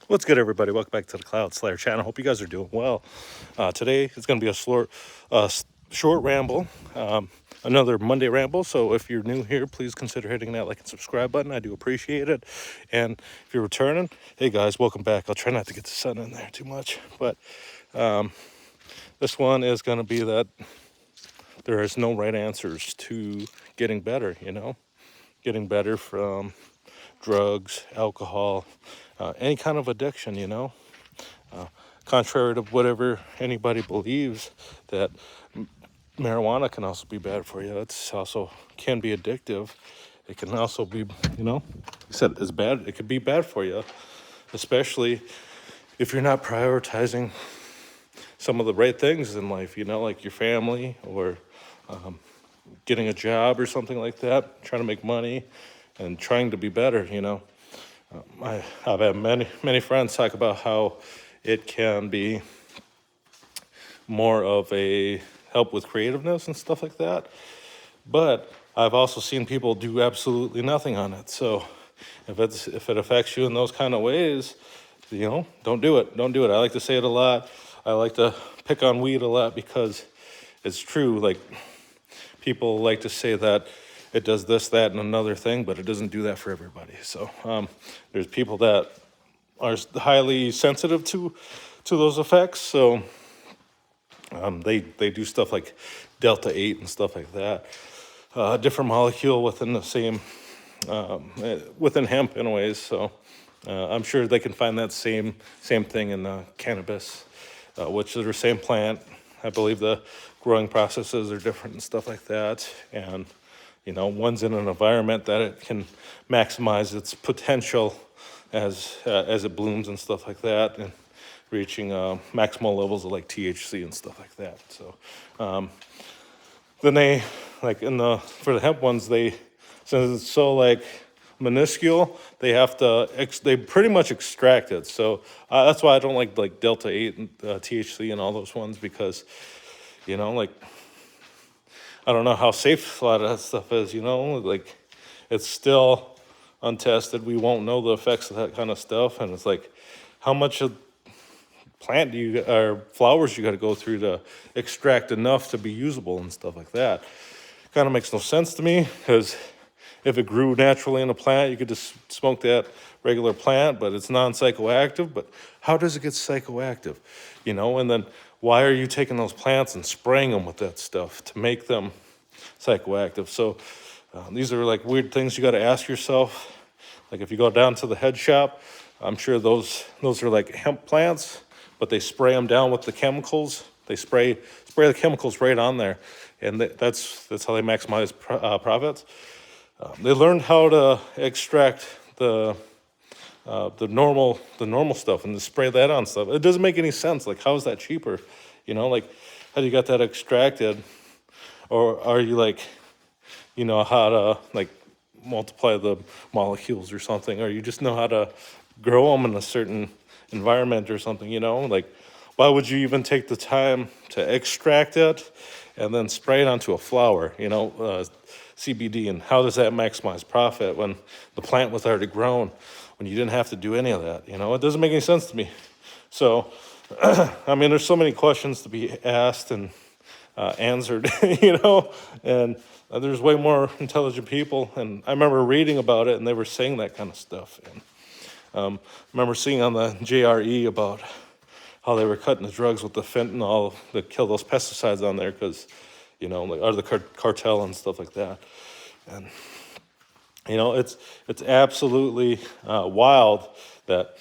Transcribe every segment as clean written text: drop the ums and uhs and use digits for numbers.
What's good, everybody? Welcome back to the Cloud Slayer channel. Hope you guys are doing well. Today is going to be a short ramble, another Monday ramble. So if you're new here, please consider hitting that like and subscribe button. I do appreciate it. And if you're returning, hey guys, welcome back. I'll try not to get the sun in there too much, but this one is going to be that there is no right answers to getting better. Getting better from drugs, alcohol, any kind of addiction. Contrary to whatever anybody believes, that marijuana can also be bad for you. It's also can be addictive. It can also be, said it's bad. It could be bad for you, especially if you're not prioritizing some of the right things in life. Like your family or getting a job or something like that. Trying to make money and trying to be better. I've had many friends talk about how it can be more of a help with creativeness and stuff like that. But I've also seen people do absolutely nothing on it. So if it affects you in those kind of ways, don't do it. Don't do it. I like to say it a lot. I like to pick on weed a lot because it's true. Like, people like to say that it does this, that, and another thing, but it doesn't do that for everybody. So there's people that are highly sensitive to those effects. So they do stuff like Delta 8 and stuff like that. A different molecule within the same, within hemp anyways. So I'm sure they can find that same thing in cannabis, which is the same plant. I believe the growing processes are different and stuff like that. And, one's in an environment that it can maximize its potential as it blooms and stuff like that, and reaching maximal levels of like THC and stuff like that. So then they, like for the hemp ones, since it's so like minuscule, they pretty much extract it. So that's why I don't like Delta 8 and THC and all those ones, because like, I don't know how safe a lot of that stuff is. Like, it's still untested. We won't know the effects of that kind of stuff. And it's like, how much of plant or flowers you got to go through to extract enough to be usable and stuff like that? Kind of makes no sense to me, because if it grew naturally in a plant, you could just smoke that regular plant, but it's non-psychoactive. But how does it get psychoactive? And then why are you taking those plants and spraying them with that stuff to make them psychoactive? So these are like weird things you got to ask yourself. Like, if you go down to the head shop, I'm sure those are like hemp plants, but they spray them down with the chemicals. They spray the chemicals right on there, and that's how they maximize profits. They learned how to extract the normal stuff and to spray that on stuff. It doesn't make any sense. Like, how is that cheaper? Like, how do you got that extracted? Or are you like, how to like multiply the molecules or something? Or you just know how to grow them in a certain environment or something? Like, why would you even take the time to extract it and then spray it onto a flower? CBD, and how does that maximize profit when the plant was already grown, when you didn't have to do any of that? It doesn't make any sense to me. So, I mean, there's so many questions to be asked and answered, and there's way more intelligent people. And I remember reading about it, and they were saying that kind of stuff. And I remember seeing on the JRE about how they were cutting the drugs with the fentanyl to kill those pesticides on there, because like, or the cartel and stuff like that. And it's absolutely wild that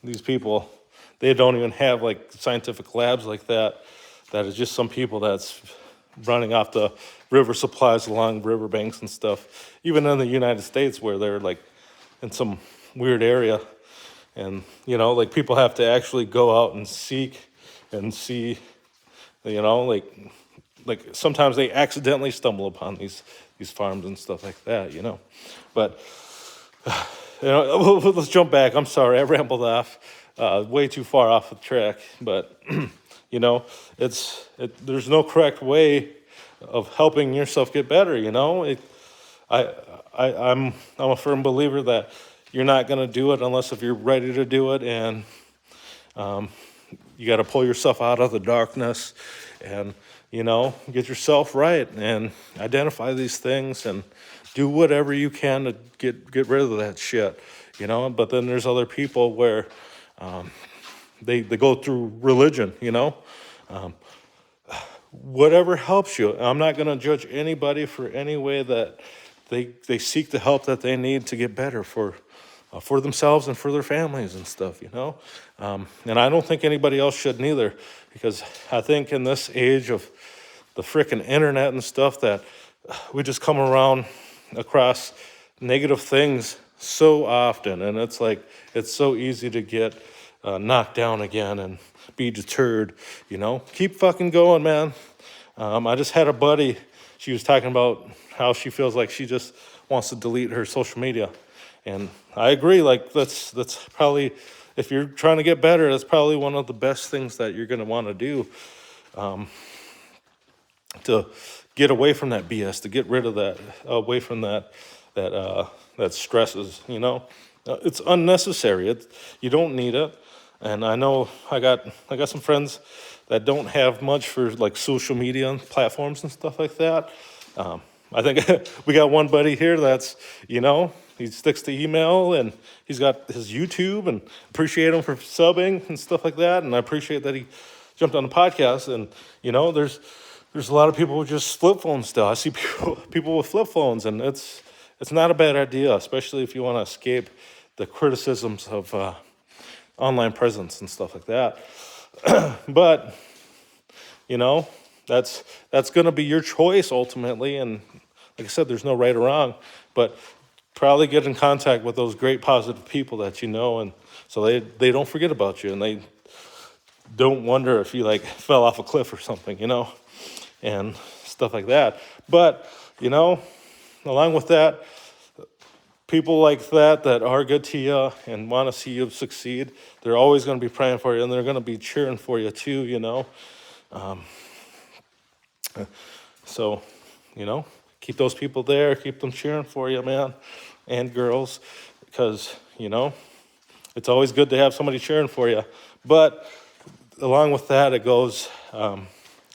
these people, they don't even have like scientific labs like that. That is just some people that's running off the river supplies along riverbanks and stuff. Even in the United States, where they're like in some weird area, and like, people have to actually go out and seek and see, like sometimes they accidentally stumble upon these farms and stuff like that. But let's jump back. I'm sorry, I rambled off way too far off the track. But there's no correct way of helping yourself get better. I'm a firm believer that you're not going to do it unless if you're ready to do it, and you got to pull yourself out of the darkness and, get yourself right and identify these things and do whatever you can to get rid of that shit, But then there's other people where they go through religion, whatever helps you. I'm not going to judge anybody for any way that they seek the help that they need to get better for themselves and for their families and stuff, And I don't think anybody else should neither, because I think in this age of the frickin' internet and stuff that we just come around across negative things so often, and it's like it's so easy to get knocked down again and be deterred, Keep fucking going, man. I just had a buddy, she was talking about how she feels like she just wants to delete her social media. And I agree, like that's probably, if you're trying to get better, that's probably one of the best things that you're going to want to do, to get away from that BS, to get rid of that, away from that stresses, It's unnecessary. You don't need it. And I know I got some friends that don't have much for like social media and platforms and stuff like that. I think we got one buddy here that's, he sticks to email and he's got his YouTube, and appreciate him for subbing and stuff like that. And I appreciate that he jumped on the podcast. And, there's a lot of people with just flip phones still. I see people with flip phones, and it's not a bad idea, especially if you want to escape the criticisms of online presence and stuff like that. But, that's going to be your choice ultimately. And like I said, there's no right or wrong, but probably get in contact with those great positive people that and so they don't forget about you, and they don't wonder if you like fell off a cliff or something, and stuff like that. But, along with that, people like that are good to you and want to see you succeed, they're always going to be praying for you, and they're going to be cheering for you too, So, keep those people there, keep them cheering for you, man, and girls, because, it's always good to have somebody cheering for you. But along with that, it goes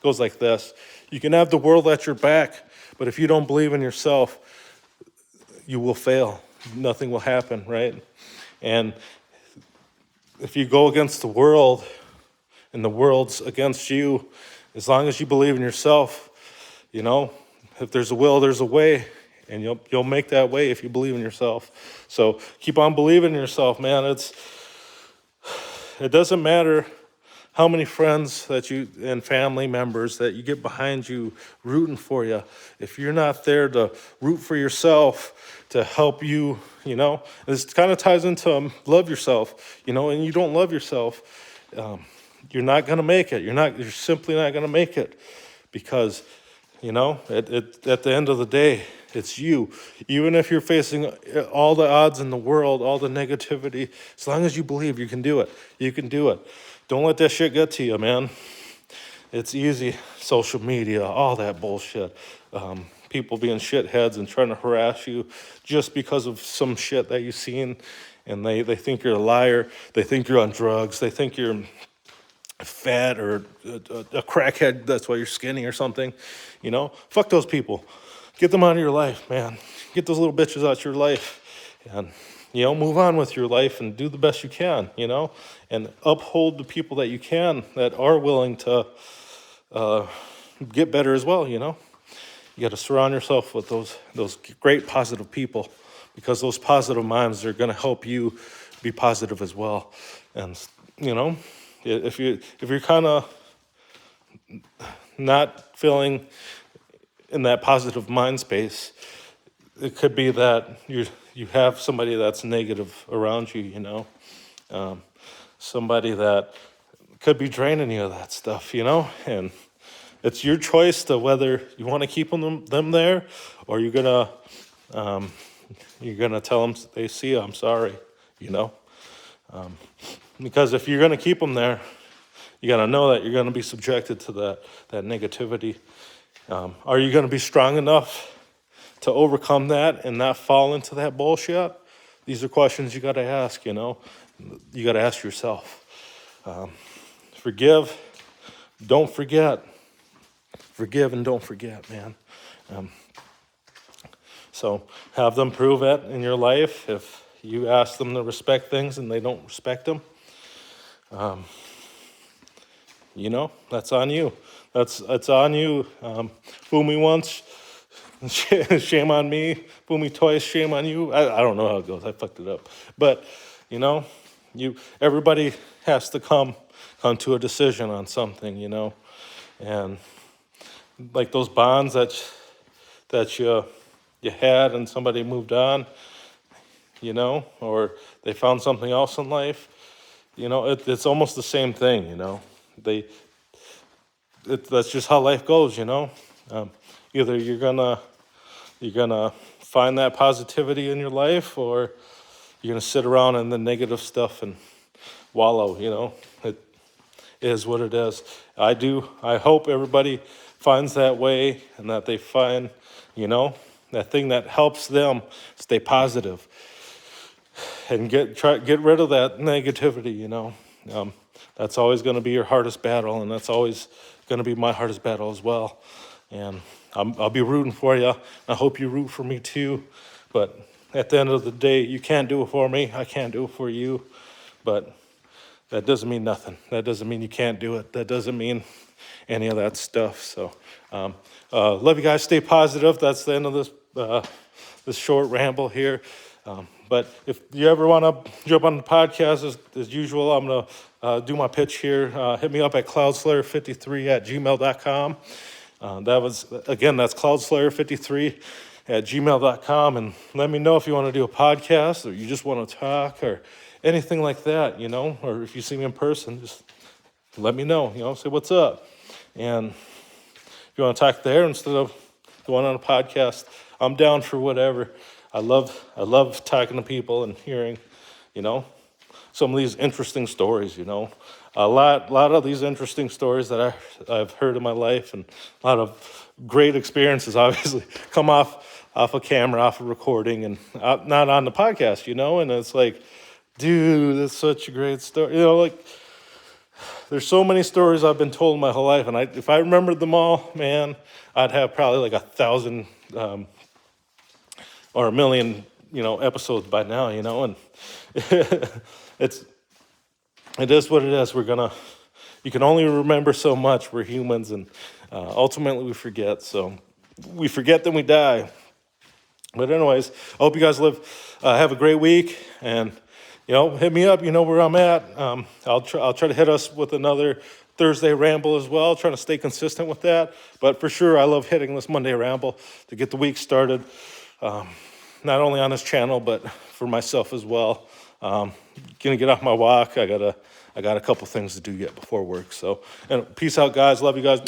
like this. You can have the world at your back, but if you don't believe in yourself, you will fail. Nothing will happen, right? And if you go against the world and the world's against you, as long as you believe in yourself, if there's a will, there's a way, and you'll make that way if you believe in yourself. So keep on believing in yourself, man. It doesn't matter how many friends that you and family members that you get behind you rooting for you. If you're not there to root for yourself, to help you, this kind of ties into love yourself, and you don't love yourself, you're not going to make it. You're simply not going to make it, because, at the end of the day, it's you. Even if you're facing all the odds in the world, all the negativity, as long as you believe, you can do it. You can do it. Don't let that shit get to you, man. It's easy. Social media, all that bullshit. People being shitheads and trying to harass you just because of some shit that you've seen, and they think you're a liar. They think you're on drugs. They think you're fat or a crackhead. That's why you're skinny or something. Fuck those people. Get them out of your life, man. Get those little bitches out of your life, and move on with your life and do the best you can, and uphold the people that you can that are willing to get better as well, You got to surround yourself with those great positive people, because those positive minds are going to help you be positive as well. And if you're kind of not feeling in that positive mind space, it could be that you have somebody that's negative around you, somebody that could be draining you of that stuff, and it's your choice to whether you want to keep them there, or you're gonna tell them, they see you, I'm sorry, because if you're gonna keep them there, you gotta know that you're gonna be subjected to that negativity. Are you gonna be strong enough to overcome that and not fall into that bullshit? these are questions you got to ask, you got to ask yourself. Forgive, don't forget. Forgive and don't forget, man. So have them prove it in your life. If you ask them to respect things and they don't respect them, that's on you. That's on you. Fool me once, shame on me. Fool me twice, shame on you. I don't know how it goes. I fucked it up. But, everybody has to come to a decision on something, and like those bonds that you had and somebody moved on, or they found something else in life, it's almost the same thing, that's just how life goes, either you're gonna find that positivity in your life, or you're gonna sit around in the negative stuff and wallow, it is what it is. I hope everybody finds that way, and that they find, that thing that helps them stay positive and get rid of that negativity, that's always going to be your hardest battle, and that's always going to be my hardest battle as well. And I'll be rooting for you. I hope you root for me too. But at the end of the day, you can't do it for me. I can't do it for you. But that doesn't mean nothing. That doesn't mean you can't do it. That doesn't mean any of that stuff. So love you guys. Stay positive. That's the end of this short ramble here. But if you ever want to jump on the podcast, as usual, I'm going to do my pitch here. Hit me up at cloudslayer53@gmail.com. That's cloudslayer53@gmail.com. And let me know if you want to do a podcast, or you just want to talk, or anything like that, or if you see me in person, just let me know, say what's up. And if you want to talk there instead of going on a podcast, I'm down for whatever. I love talking to people and hearing, some of these interesting stories, A lot of these interesting stories that I've heard in my life, and a lot of great experiences obviously come off a camera, off a recording, and not on the podcast, And it's like, dude, that's such a great story. There's so many stories I've been told my whole life, and if I remembered them all, man, I'd have probably like 1,000 or 1,000,000, episodes by now, and it is what it is. You can only remember so much. We're humans, and ultimately we forget. So we forget, then we die. But anyways, I hope you guys have a great week, and hit me up. You know where I'm at. I'll try to hit us with another Thursday ramble as well. Trying to stay consistent with that. But for sure, I love hitting this Monday ramble to get the week started. Not only on this channel, but for myself as well. Gonna get off my walk. I got a couple things to do yet before work. So, and peace out, guys. Love you guys.